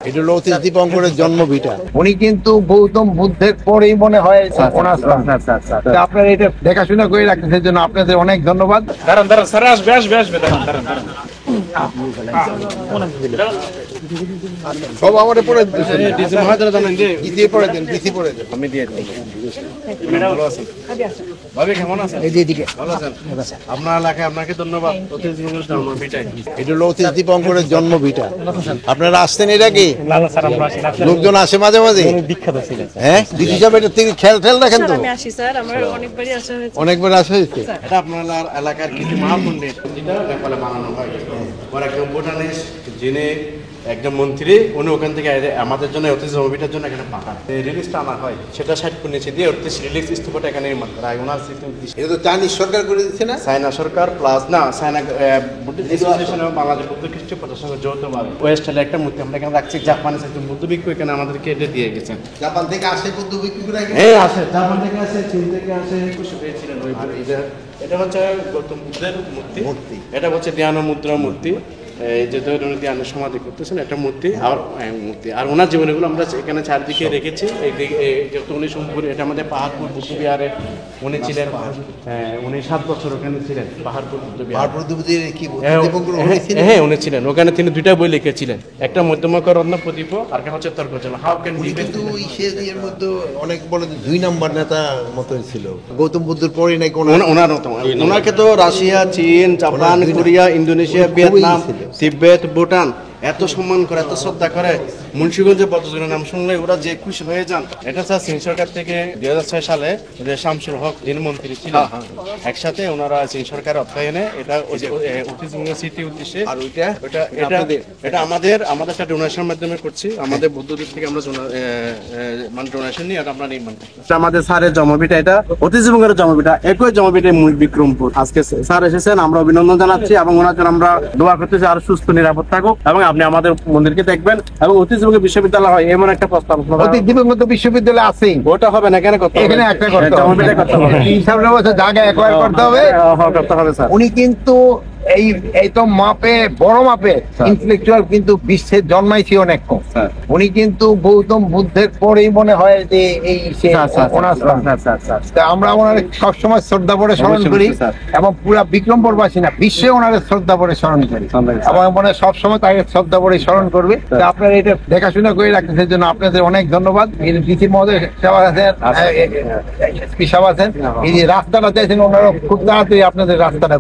এটা হলো অতীশ দীপঙ্করের জন্মভিটা। উনি কিন্তু গৌতম বুদ্ধের পরেই মনে হয় ওনার স্থান। তা আপনারা এটা দেখাশোনা করে রাখতেছেন, জন্য আপনাদের অনেক ধন্যবাদ। দাঁড়ান দাঁড়ান স্যার, আসবে আসবে আসবে, দাঁড়ান দাঁড়ান দাঁড়ান। সব আমাদের পরে ডিসি মহাজরা জানেন যে দিয়ে পরে দেন, ডিসি পরে দেন। আমি দিয়ে দিই। ভালো আছেন ভাবি, কেমন আছেন? ভালো আছেন? আপনার এলাকায় আপনাকে ধন্যবাদ। অতীশ দীপঙ্করের জন্মভিটায় এটা হলো অতীশ দীপঙ্করের জন্মভিটা। আপনারা আসতেন এর আগে? না স্যার, আমরা আসি না। লোকজন আসে মাঝে মাঝে। বিখ্যাত ছিলেন। হ্যাঁ, দিদি সাহেব এটা থেকে খেয়াল রাখেন তো। আমি আসি স্যার, আমার অনেকবারই আসা হয়েছে। অনেকবার আসা হয়েছে। এটা আপনার এলাকার কিছু মহাপণ্ডিত যেটা নেপালে বানানো হয়। ওর একজন ভুটানিস, যিনি একজন মন্ত্রী, উনি ওখান থেকে আমাদের জন্য অতীশ জন্মভিটার জন্য এখানে পাঠান। রিলিজটা আনা হয়, সেটা 60 ফুট নিচে দিয়ে অতীশ রিলিজ স্তূপটা এখানে নির্মাণ করা হয়। ওনার সিস্টেম এটা তো চাইনিজ সরকার করে দিচ্ছে না? চায়না সরকার প্লাস না চায়না বুদ্ধিস্ট অ্যাসোসিয়েশন এবং বাংলাদেশ বুদ্ধ খ্রিস্ট প্রতিষ্ঠান যৌথভাবে ওয়েস্টালে একটা মূর্তি আমরা এখানে রাখছি। জাপানিজ একজন বুদ্ধ ভিক্ষু এখানে আমাদেরকে এটা দিয়ে গেছেন। জাপান থেকে আসে বুদ্ধ ভিক্ষুরা? হ্যাঁ আসে, জাপান থেকে আসে, চীন থেকে আসে, খুশি পেয়েছিলেন ওই এটা হচ্ছে গৌতম বুদ্ধের মূর্তি। এটা হচ্ছে ধ্যান মুদ্রা মূর্তি। এই যে ধরুন ধ্যানের সমাধি করতেছেন একটা মূর্তি আর ওনার জীবনীগুলো আমরা এখানে চারদিকে রেখেছি। যেহেতু উনি সম্পূর্ণ এটা আমাদের পাহাড়পুর বুদ্ধ বিহারে উনি ছিলেন। উনি 7 বছর ওখানে ছিলেন পাহাড়পুর বুদ্ধ বিহার। হ্যাঁ উনি ছিলেন ওখানে। তিনি 2টা বই লিখেছিলেন, একটা মধ্যমকর রত্ন প্রদীপ আর একটা হচ্ছে তর্কচল। হাউ ক্যান বি কিন্তু এর মধ্যে অনেক বলে 2 নম্বর নেতা মতো ছিল। গৌতম বুদ্ধের পরে নাকি ওনাকে তো রাশিয়া, চীন, জাপান, কোরিয়া, ইন্দোনেশিয়া, ভিয়েতনাম, তিব্বত, ভুটান এত সম্মান করে, এত শ্রদ্ধা করে। মুন্সিগঞ্জের বদরজনের নাম শুনলে ওরা যে খুশি হয়ে যান। এটা স্যার চীন সরকার থেকে 2006 সালে যে শামসুল হক যিনি মন্ত্রী ছিলেন, একসাথে ওনারা চীন সরকার অর্থায়নে এটা অতীশ স্মৃতি উদ্দেশ্যে। আর এটা আমাদের একটা ডোনেশনের মাধ্যমে করছি। আমাদের বৌদ্ধদের থেকে আমরা মানে ডোনেশন নিয়ে এটা আমরা নির্মাণ করছি। আমাদের স্যারের জন্মভিটা, এটা অতীশ দীপঙ্করের জন্মভিটা, একই জন্মভিটা বিক্রমপুর। আজকে স্যার এসেছেন, আমরা অভিনন্দন জানাচ্ছি এবং ওনার জন্য আমরা দোয়া করতেছি আর সুস্থ নিরাপদ থাকুক এবং আপনি আমাদের মন্দিরকে দেখবেন। এবং অতীশ দীপঙ্কর বিশ্ববিদ্যালয় হয় এমন একটা প্রস্তাব। অতীশ দীপঙ্কর বিশ্ববিদ্যালয় আছে, ওটা হবে না, এখানে করতে হবে, এখানে একটা করতে হবে, জায়গা একবার করতে হবে। স্যার উনি কিন্তু এই তো মাপে বড় মাপে ইন্টেলেকচুয়াল, কিন্তু বিশ্বের জন্মাইছি অনেক কম। উনি কিন্তু গৌতম বুদ্ধের পরেই মনে হয় যে এই ওনার স্থান। আমরা ওনার সবসময় শ্রদ্ধা করে স্মরণ করি এবং পুরা বিক্রমপুরবাসী না, বিশ্বে ওনার শ্রদ্ধা করে স্মরণ করি এবং মনে সবসময় তাকে শ্রদ্ধা করে স্মরণ করবে। আপনারা এটা দেখাশোনা করে রাখতেছেন, জন্য আপনাদের অনেক ধন্যবাদ। ডিসি মহোদয় সেবা আছেন, এসপি সাহেব আছেন, এই যে রাস্তাটা চাইছেন ওনারা খুব তাড়াতাড়ি আপনাদের রাস্তাটা